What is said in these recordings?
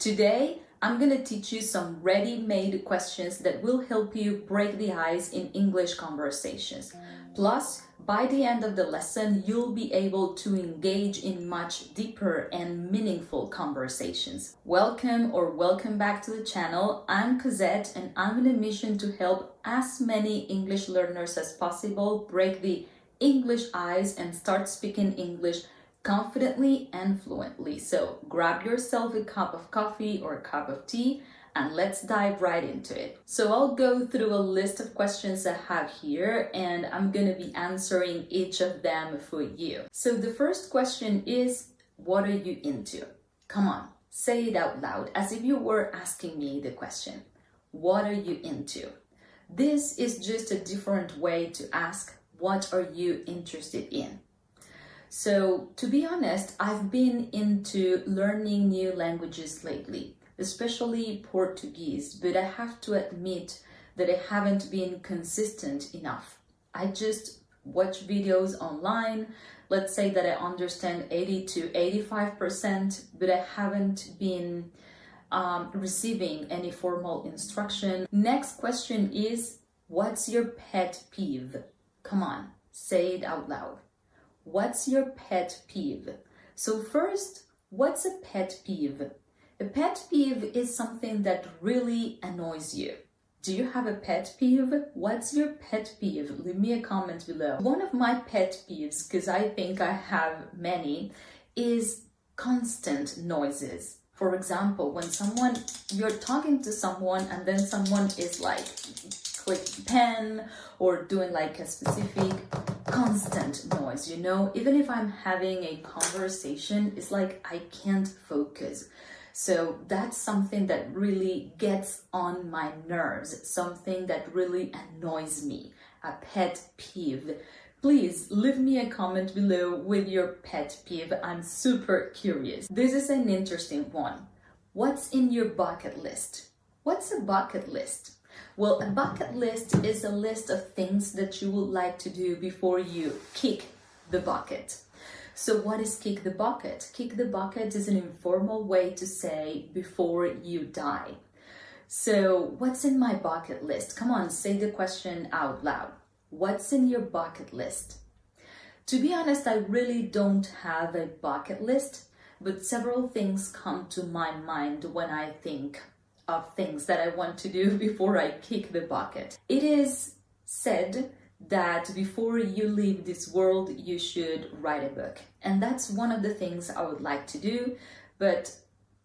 Today, I'm going to teach you some ready-made questions that will help you break the ice in English conversations. Plus, by the end of the lesson, you'll be able to engage in much deeper and meaningful conversations. Welcome back to the channel. I'm Cosette and I'm on a mission to help as many English learners as possible break the English ice and start speaking English confidently and fluently. So grab yourself a cup of coffee or a cup of tea and let's dive right into it. So I'll go through a list of questions I have here and I'm gonna be answering each of them for you. So the first question is, what are you into? Come on, say it out loud as if you were asking me the question. What are you into? This is just a different way to ask, what are you interested in? So, to be honest, I've been into learning new languages lately, especially Portuguese, but I have to admit that I haven't been consistent enough. I just watch videos online. Let's say that I understand 80 to 85%, but I haven't been receiving any formal instruction. Next question is, what's your pet peeve? Come on, say it out loud. What's your pet peeve? So first, what's a pet peeve? A pet peeve is something that really annoys you. Do you have a pet peeve? What's your pet peeve? Leave me a comment below. One of my pet peeves, because I think I have many, is constant noises. For example, when you're talking to someone and then someone is like clicking pen or doing like a specific constant noise, even if I'm having a conversation, it's like I can't focus. So that's something that really gets on my nerves, something that really annoys me, a pet peeve. Please leave me a comment below with your pet peeve. I'm super curious. This is an interesting one. What's in your bucket list? What's a bucket list? Well, a bucket list is a list of things that you would like to do before you kick the bucket. So what is kick the bucket? Kick the bucket is an informal way to say before you die. So what's in my bucket list? Come on, say the question out loud. What's in your bucket list? To be honest, I really don't have a bucket list, but several things come to my mind when I think of things that I want to do before I kick the bucket. It is said that before you leave this world, you should write a book. And that's one of the things I would like to do, but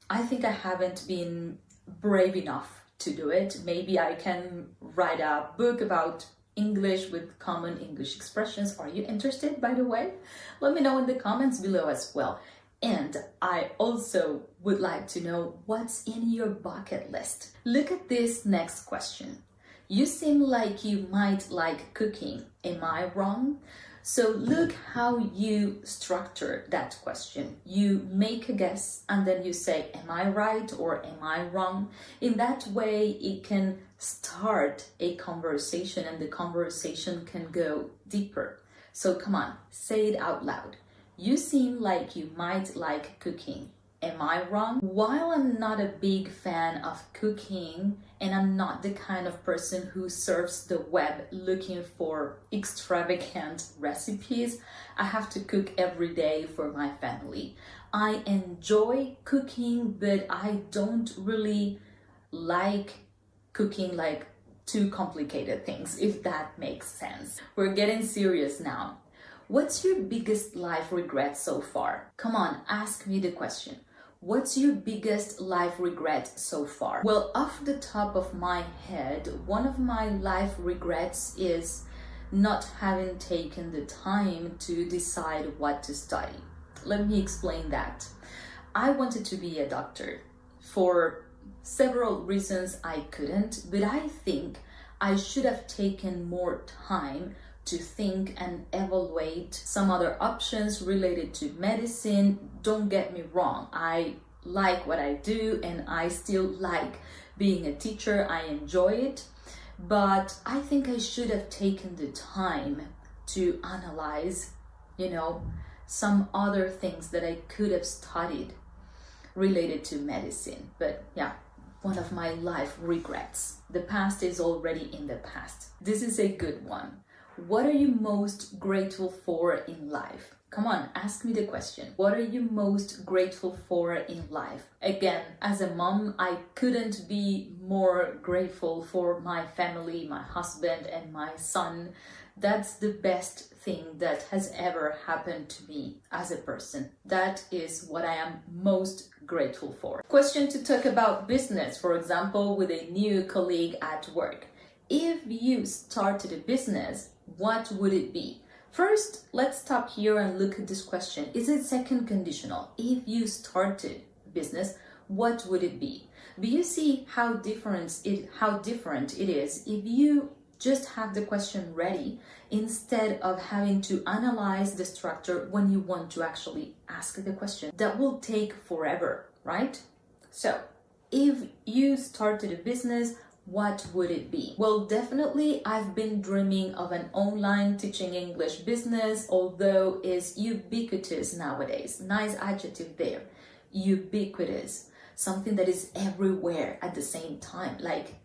I think I haven't been brave enough to do it. Maybe I can write a book about English with common English expressions. Are you interested, by the way? Let me know in the comments below as well. And I also would like to know what's in your bucket list. Look at this next question. You seem like you might like cooking. Am I wrong? So look how you structure that question. You make a guess and then you say, am I right or am I wrong? In that way, it can start a conversation and the conversation can go deeper. So come on, say it out loud. You seem like you might like cooking. Am I wrong? While I'm not a big fan of cooking and I'm not the kind of person who surfs the web looking for extravagant recipes, I have to cook every day for my family. I enjoy cooking, but I don't really like cooking like too complicated things, if that makes sense. We're getting serious now. What's your biggest life regret so far? Come on, ask me the question. What's your biggest life regret so far? Well, off the top of my head, one of my life regrets is not having taken the time to decide what to study. Let me explain that. I wanted to be a doctor. For several reasons I couldn't, but I think I should have taken more time to think and evaluate some other options related to medicine. Don't get me wrong, I like what I do and I still like being a teacher, I enjoy it, but I think I should have taken the time to analyze, some other things that I could have studied. related to medicine. But yeah, one of my life regrets. The past is already in the past. This is a good one. What are you most grateful for in life? Come on, ask me the question. What are you most grateful for in life? Again, as a mom, I couldn't be more grateful for my family, my husband, and my son. That's the best thing that has ever happened to me as a person. That is what I am most grateful for. Question to talk about business, for example, with a new colleague at work. If you started a business, what would it be? First, let's stop here and look at this question. Is it second conditional? If you started a business, what would it be? Do you see how different it is if you just have the question ready instead of having to analyze the structure when you want to actually ask the question? That will take forever, right? So, if you started a business, what would it be? Well, definitely I've been dreaming of an online teaching English business, although it's ubiquitous nowadays. Nice adjective there. Ubiquitous. Something that is everywhere at the same time, like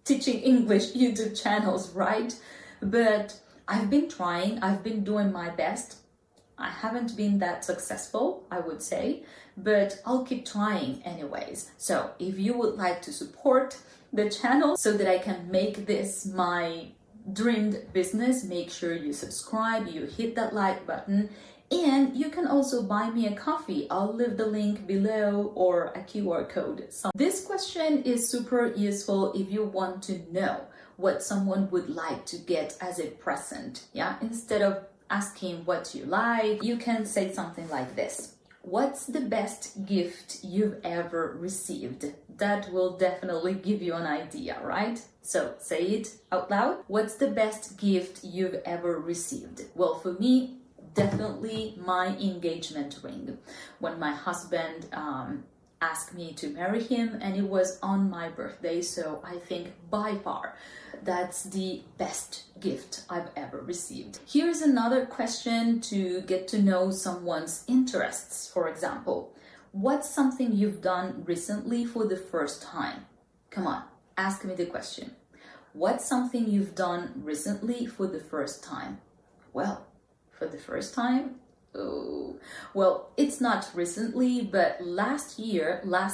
teaching English YouTube channels, right? But I've been trying, I've been doing my best. I haven't been that successful, I would say, but I'll keep trying anyways. So if you would like to support the channel so that I can make this my dreamed business, make sure you subscribe, you hit that like button, and you can also buy me a coffee. I'll leave the link below or a QR code. So this question is super useful if you want to know what someone would like to get as a present. Yeah, instead of asking what you like, you can say something like this. What's the best gift you've ever received? That will definitely give you an idea, right? So say it out loud. What's the best gift you've ever received? Well, for me, definitely my engagement ring. When my husband asked me to marry him, and it was on my birthday, so I think by far that's the best gift I've ever received. Here's another question to get to know someone's interests. For example, what's something you've done recently for the first time? Come on, ask me the question. What's something you've done recently for the first time? Well, for the first time? Oh, well, it's not recently, but last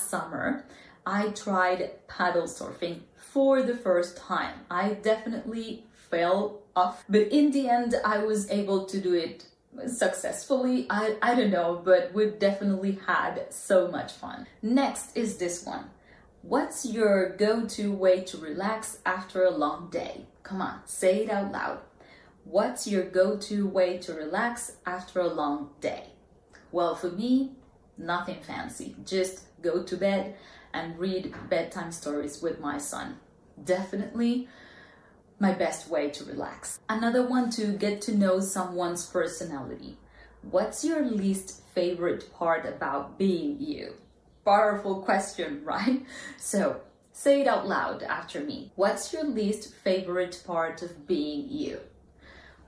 summer, I tried paddle surfing for the first time. I definitely fell off, but in the end, I was able to do it successfully. I don't know, but we definitely had so much fun. Next is this one. What's your go-to way to relax after a long day? Come on, say it out loud. What's your go-to way to relax after a long day? Well, for me, nothing fancy. Just go to bed and read bedtime stories with my son. Definitely my best way to relax. Another one, to get to know someone's personality. What's your least favorite part about being you? Powerful question, right? So say it out loud after me. What's your least favorite part of being you?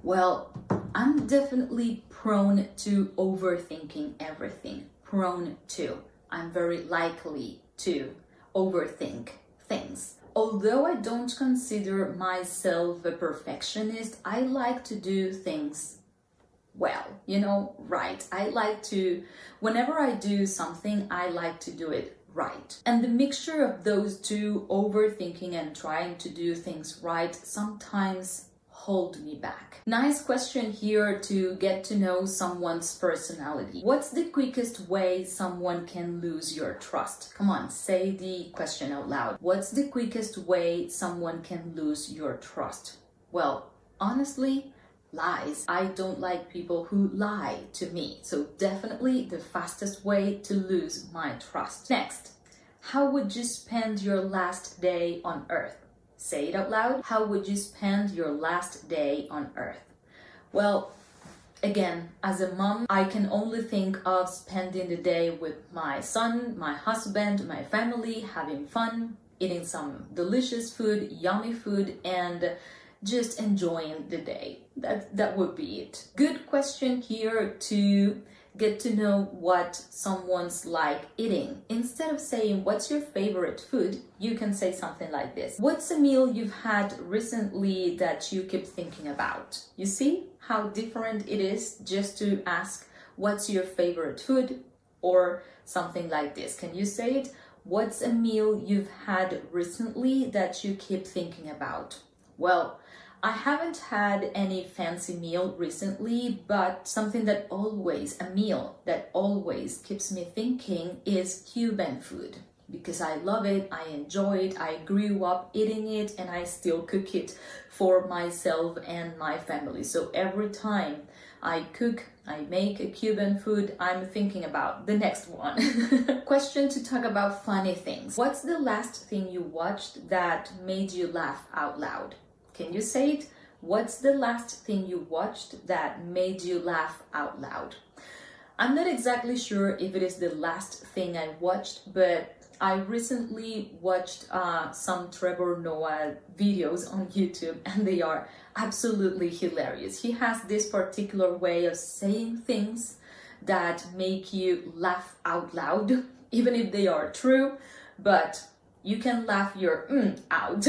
Well, I'm definitely prone to overthinking everything. Prone to. I'm very likely to overthink things. Although I don't consider myself a perfectionist, I like to do things well, right. I like to, whenever I do something, I like to do it right. And the mixture of those two, overthinking and trying to do things right, sometimes hold me back. Nice question here to get to know someone's personality. What's the quickest way someone can lose your trust? Come on, say the question out loud. What's the quickest way someone can lose your trust? Well, honestly, lies. I don't like people who lie to me. So definitely the fastest way to lose my trust. Next, how would you spend your last day on Earth? Say it out loud. How would you spend your last day on Earth? Well, again, as a mom, I can only think of spending the day with my son, my husband, my family, having fun, eating some delicious food, yummy food, and just enjoying the day. That would be it. Good question here to Get to know what someone's like eating. Instead of saying, what's your favorite food? You can say something like this. What's a meal you've had recently that you keep thinking about? You see how different it is just to ask, what's your favorite food? Or something like this. Can you say it? What's a meal you've had recently that you keep thinking about? Well, I haven't had any fancy meal recently, but something that a meal that always keeps me thinking is Cuban food. Because I love it, I enjoy it, I grew up eating it, and I still cook it for myself and my family. So every time I make a Cuban food, I'm thinking about the next one. Question to talk about funny things. What's the last thing you watched that made you laugh out loud? Can you say it? What's the last thing you watched that made you laugh out loud? I'm not exactly sure if it is the last thing I watched, but I recently watched some Trevor Noah videos on YouTube, and they are absolutely hilarious. He has this particular way of saying things that make you laugh out loud, even if they are true, but you can laugh your out.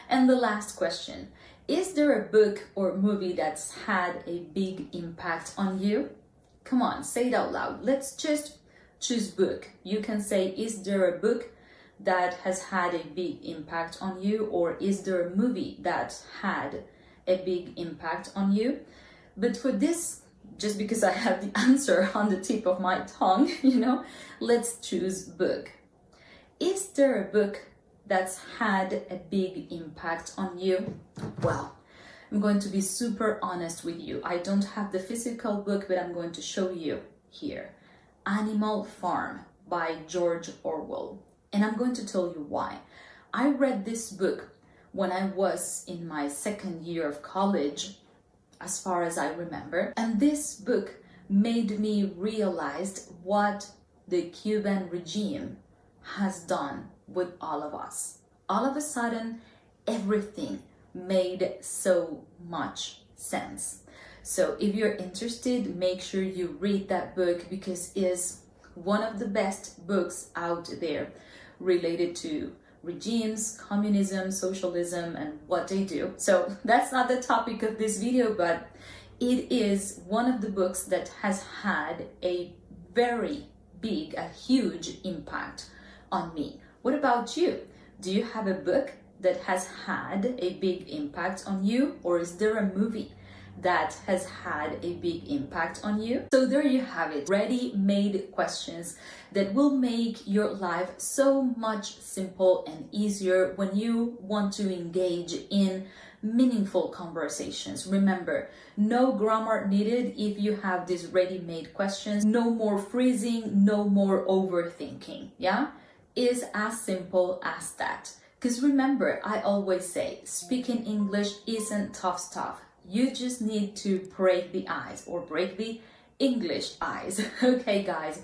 And the last question, is there a book or movie that's had a big impact on you? Come on, say it out loud. Let's just choose book. You can say, is there a book that has had a big impact on you? Or is there a movie that had a big impact on you? But for this, just because I have the answer on the tip of my tongue, let's choose book. Is there a book that's had a big impact on you? Well, I'm going to be super honest with you. I don't have the physical book, but I'm going to show you here. Animal Farm by George Orwell. And I'm going to tell you why. I read this book when I was in my second year of college, as far as I remember. And this book made me realize what the Cuban regime has done with all of us. All of a sudden, everything made so much sense. So if you're interested, make sure you read that book, because it's one of the best books out there related to regimes, communism, socialism, and what they do. So that's not the topic of this video, but it is one of the books that has had a huge impact on me. What about you? Do you have a book that has had a big impact on you? Or is there a movie that has had a big impact on you? So there you have it, ready-made questions that will make your life so much simple and easier when you want to engage in meaningful conversations. Remember, no grammar needed if you have these ready-made questions. No more freezing, no more overthinking, yeah? Is as simple as that. Because remember, I always say, speaking English isn't tough stuff. You just need to break the ice, or break the English ice. Okay, guys,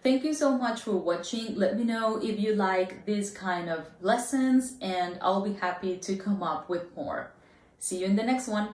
thank you so much for watching. Let me know if you like these kind of lessons, and I'll be happy to come up with more. See you in the next one.